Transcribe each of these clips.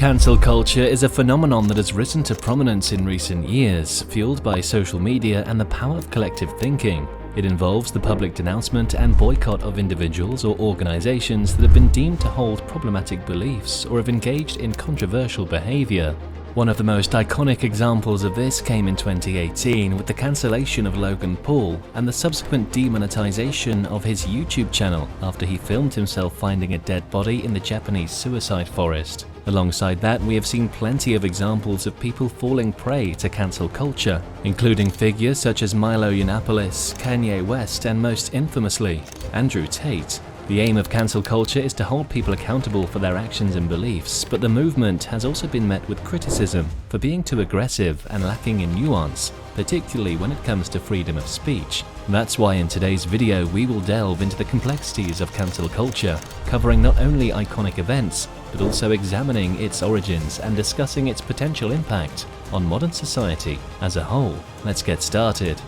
Cancel culture is a phenomenon that has risen to prominence in recent years, fueled by social media and the power of collective thinking. It involves the public denouncement and boycott of individuals or organizations that have been deemed to hold problematic beliefs or have engaged in controversial behavior. One of the most iconic examples of this came in 2018 with the cancellation of Logan Paul and the subsequent demonetization of his YouTube channel after he filmed himself finding a dead body in the Japanese suicide forest. Alongside that, we have seen plenty of examples of people falling prey to cancel culture, including figures such as Milo Yiannopoulos, Kanye West, and most infamously, Andrew Tate. The aim of cancel culture is to hold people accountable for their actions and beliefs, but the movement has also been met with criticism for being too aggressive and lacking in nuance, particularly when it comes to freedom of speech. That's why in today's video we will delve into the complexities of cancel culture, covering not only iconic events, but also examining its origins and discussing its potential impact on modern society as a whole. Let's get started.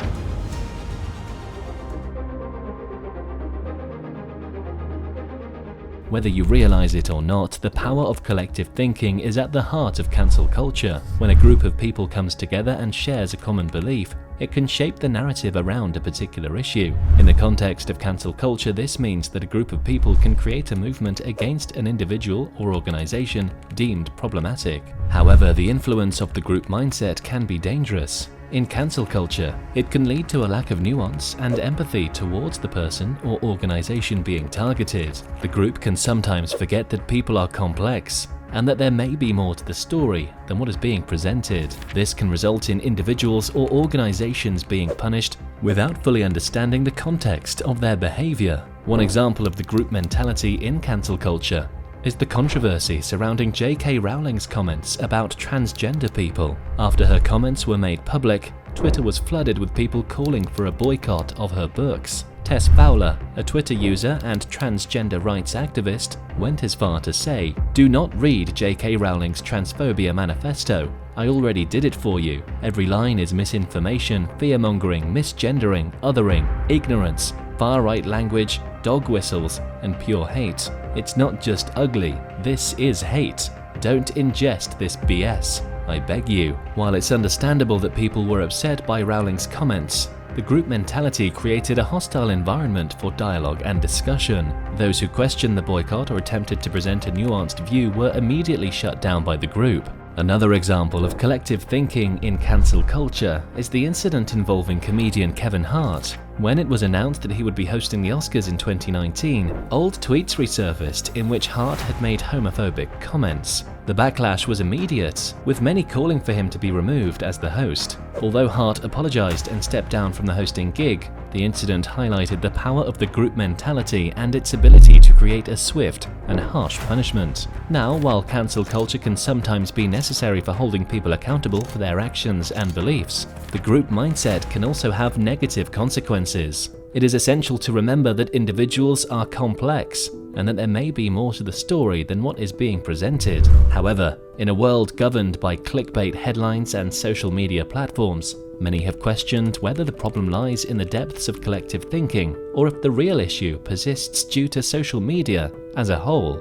Whether you realize it or not, the power of collective thinking is at the heart of cancel culture. When a group of people comes together and shares a common belief, it can shape the narrative around a particular issue. In the context of cancel culture, this means that a group of people can create a movement against an individual or organization deemed problematic. However, the influence of the group mindset can be dangerous. In cancel culture, it can lead to a lack of nuance and empathy towards the person or organization being targeted. The group can sometimes forget that people are complex and that there may be more to the story than what is being presented. This can result in individuals or organizations being punished without fully understanding the context of their behavior. One example of the group mentality in cancel culture is the controversy surrounding J.K. Rowling's comments about transgender people. After her comments were made public, Twitter was flooded with people calling for a boycott of her books. Tess Fowler, a Twitter user and transgender rights activist, went as far to say, "Do not read J.K. Rowling's transphobia manifesto. I already did it for you. Every line is misinformation, fear-mongering, misgendering, othering, ignorance, far-right language, dog whistles, and pure hate. It's not just ugly, this is hate. Don't ingest this BS, I beg you." While it's understandable that people were upset by Rowling's comments, the group mentality created a hostile environment for dialogue and discussion. Those who questioned the boycott or attempted to present a nuanced view were immediately shut down by the group. Another example of collective thinking in cancel culture is the incident involving comedian Kevin Hart. When it was announced that he would be hosting the Oscars in 2019, old tweets resurfaced in which Hart had made homophobic comments. The backlash was immediate, with many calling for him to be removed as the host. Although Hart apologized and stepped down from the hosting gig, the incident highlighted the power of the group mentality and its ability to create a swift and harsh punishment. Now, while cancel culture can sometimes be necessary for holding people accountable for their actions and beliefs, the group mindset can also have negative consequences. It is essential to remember that individuals are complex and that there may be more to the story than what is being presented. However, in a world governed by clickbait headlines and social media platforms, many have questioned whether the problem lies in the depths of collective thinking or if the real issue persists due to social media as a whole.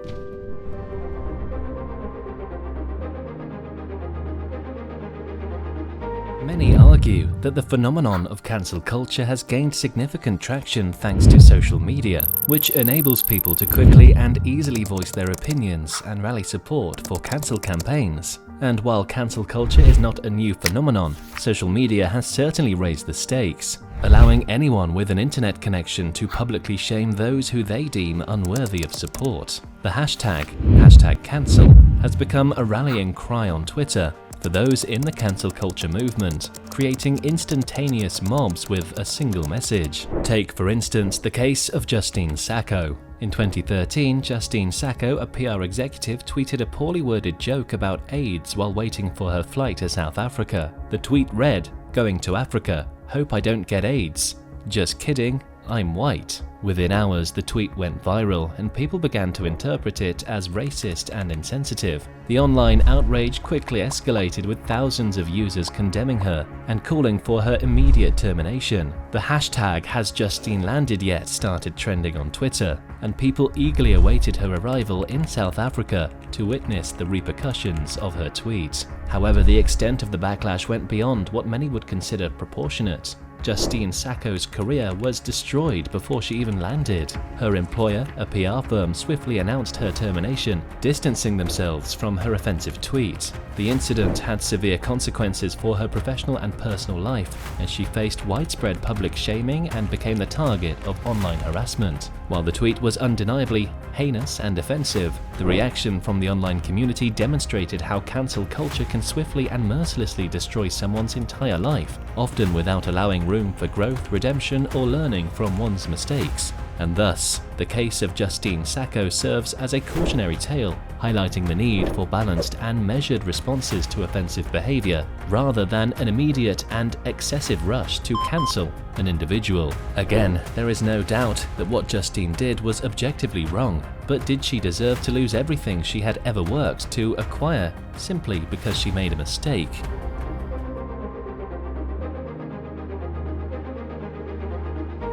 Many argue that the phenomenon of cancel culture has gained significant traction thanks to social media, which enables people to quickly and easily voice their opinions and rally support for cancel campaigns. And while cancel culture is not a new phenomenon, social media has certainly raised the stakes, allowing anyone with an internet connection to publicly shame those who they deem unworthy of support. The hashtag #cancel has become a rallying cry on Twitter for those in the cancel culture movement, creating instantaneous mobs with a single message. Take, for instance, the case of Justine Sacco. In 2013, Justine Sacco, a PR executive, tweeted a poorly worded joke about AIDS while waiting for her flight to South Africa. The tweet read, "Going to Africa, hope I don't get AIDS. Just kidding, I'm white." Within hours, the tweet went viral and people began to interpret it as racist and insensitive. The online outrage quickly escalated with thousands of users condemning her and calling for her immediate termination. The hashtag #HasJustineLandedYet started trending on Twitter, and people eagerly awaited her arrival in South Africa to witness the repercussions of her tweets. However, the extent of the backlash went beyond what many would consider proportionate. Justine Sacco's career was destroyed before she even landed. Her employer, a PR firm, swiftly announced her termination, distancing themselves from her offensive tweet. The incident had severe consequences for her professional and personal life, as she faced widespread public shaming and became the target of online harassment. While the tweet was undeniably heinous and offensive, the reaction from the online community demonstrated how cancel culture can swiftly and mercilessly destroy someone's entire life, often without allowing room for growth, redemption, or learning from one's mistakes. And thus, the case of Justine Sacco serves as a cautionary tale, highlighting the need for balanced and measured responses to offensive behavior, rather than an immediate and excessive rush to cancel an individual. Again, there is no doubt that what Justine did was objectively wrong, but did she deserve to lose everything she had ever worked to acquire simply because she made a mistake?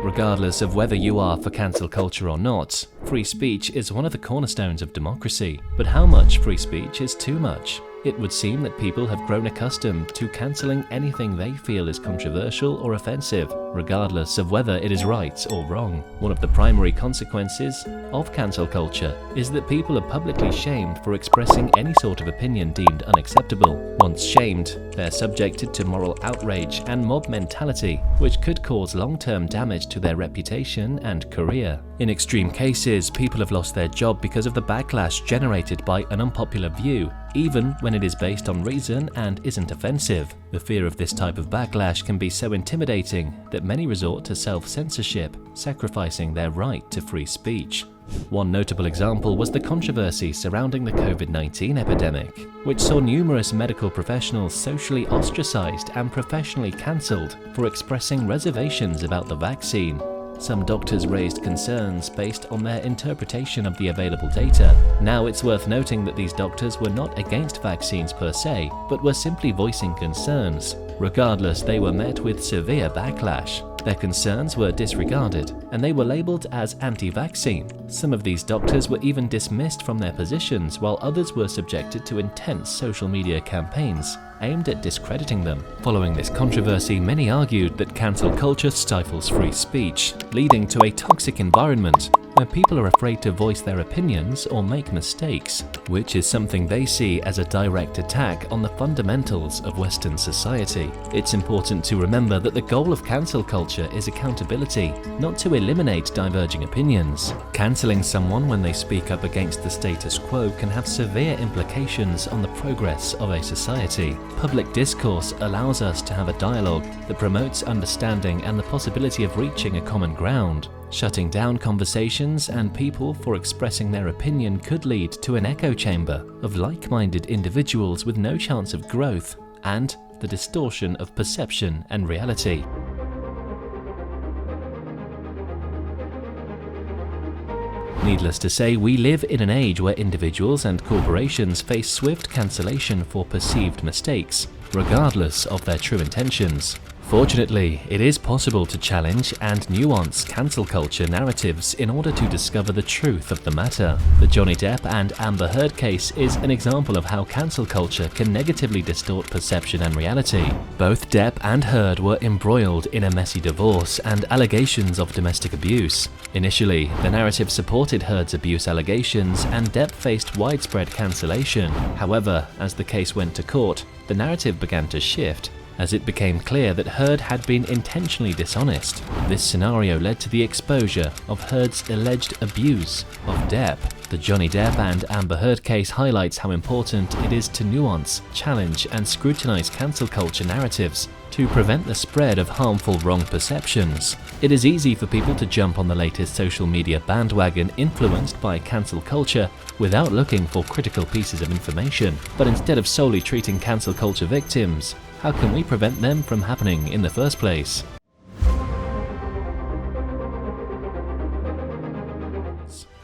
Regardless of whether you are for cancel culture or not, free speech is one of the cornerstones of democracy. But how much free speech is too much? It would seem that people have grown accustomed to cancelling anything they feel is controversial or offensive, regardless of whether it is right or wrong. One of the primary consequences of cancel culture is that people are publicly shamed for expressing any sort of opinion deemed unacceptable. Once shamed, they're subjected to moral outrage and mob mentality, which could cause long-term damage to their reputation and career. In extreme cases, people have lost their job because of the backlash generated by an unpopular view, even when it is based on reason and isn't offensive. The fear of this type of backlash can be so intimidating that many resort to self-censorship, sacrificing their right to free speech. One notable example was the controversy surrounding the COVID-19 epidemic, which saw numerous medical professionals socially ostracized and professionally cancelled for expressing reservations about the vaccine. Some doctors raised concerns based on their interpretation of the available data. Now, it's worth noting that these doctors were not against vaccines per se, but were simply voicing concerns. Regardless, they were met with severe backlash. Their concerns were disregarded, and they were labeled as anti-vaccine. Some of these doctors were even dismissed from their positions, while others were subjected to intense social media campaigns aimed at discrediting them. Following this controversy, many argued that cancel culture stifles free speech, leading to a toxic environment where people are afraid to voice their opinions or make mistakes, which is something they see as a direct attack on the fundamentals of Western society. It's important to remember that the goal of cancel culture is accountability, not to eliminate diverging opinions. Canceling someone when they speak up against the status quo can have severe implications on the progress of a society. Public discourse allows us to have a dialogue that promotes understanding and the possibility of reaching a common ground. Shutting down conversations and people for expressing their opinion could lead to an echo chamber of like-minded individuals with no chance of growth and the distortion of perception and reality. Needless to say, we live in an age where individuals and corporations face swift cancellation for perceived mistakes, regardless of their true intentions. Fortunately, it is possible to challenge and nuance cancel culture narratives in order to discover the truth of the matter. The Johnny Depp and Amber Heard case is an example of how cancel culture can negatively distort perception and reality. Both Depp and Heard were embroiled in a messy divorce and allegations of domestic abuse. Initially, the narrative supported Heard's abuse allegations and Depp faced widespread cancellation. However, as the case went to court, the narrative began to shift, as it became clear that Heard had been intentionally dishonest. This scenario led to the exposure of Heard's alleged abuse of Depp. The Johnny Depp and Amber Heard case highlights how important it is to nuance, challenge, and scrutinize cancel culture narratives to prevent the spread of harmful wrong perceptions. It is easy for people to jump on the latest social media bandwagon influenced by cancel culture without looking for critical pieces of information. But instead of solely treating cancel culture victims, how can we prevent them from happening in the first place?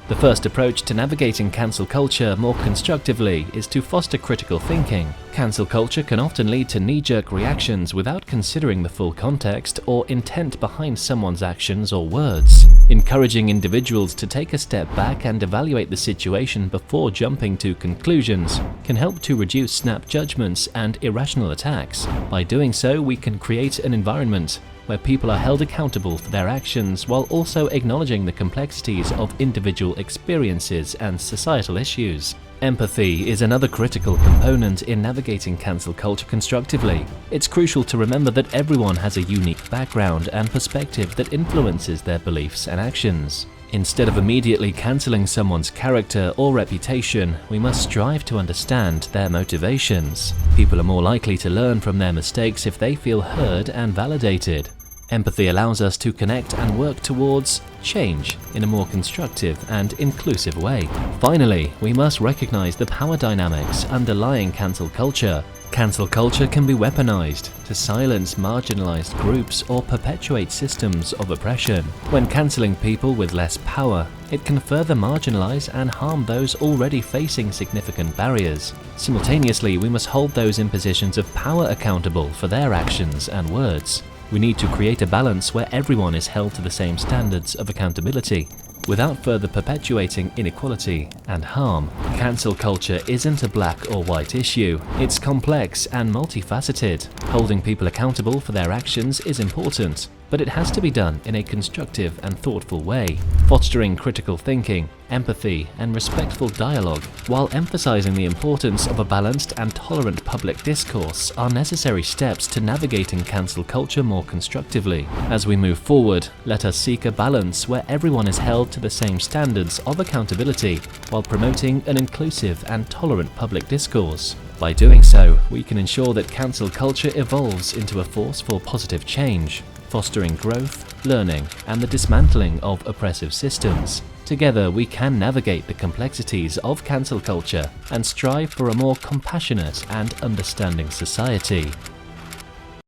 The first approach to navigating cancel culture more constructively is to foster critical thinking. Cancel culture can often lead to knee-jerk reactions without considering the full context or intent behind someone's actions or words. Encouraging individuals to take a step back and evaluate the situation before jumping to conclusions can help to reduce snap judgments and irrational attacks. By doing so, we can create an environment where people are held accountable for their actions while also acknowledging the complexities of individual experiences and societal issues. Empathy is another critical component in navigating cancel culture constructively. It's crucial to remember that everyone has a unique background and perspective that influences their beliefs and actions. Instead of immediately cancelling someone's character or reputation, we must strive to understand their motivations. People are more likely to learn from their mistakes if they feel heard and validated. Empathy allows us to connect and work towards change in a more constructive and inclusive way. Finally, we must recognize the power dynamics underlying cancel culture. Cancel culture can be weaponized to silence marginalized groups or perpetuate systems of oppression. When canceling people with less power, it can further marginalize and harm those already facing significant barriers. Simultaneously, we must hold those in positions of power accountable for their actions and words. We need to create a balance where everyone is held to the same standards of accountability, without further perpetuating inequality and harm. Cancel culture isn't a black or white issue. It's complex and multifaceted. Holding people accountable for their actions is important, but it has to be done in a constructive and thoughtful way, fostering critical thinking, empathy, and respectful dialogue, while emphasizing the importance of a balanced and tolerant public discourse are necessary steps to navigating cancel culture more constructively. As we move forward, let us seek a balance where everyone is held to the same standards of accountability while promoting an inclusive and tolerant public discourse. By doing so, we can ensure that cancel culture evolves into a force for positive change, fostering growth, learning, and the dismantling of oppressive systems. Together, we can navigate the complexities of cancel culture and strive for a more compassionate and understanding society.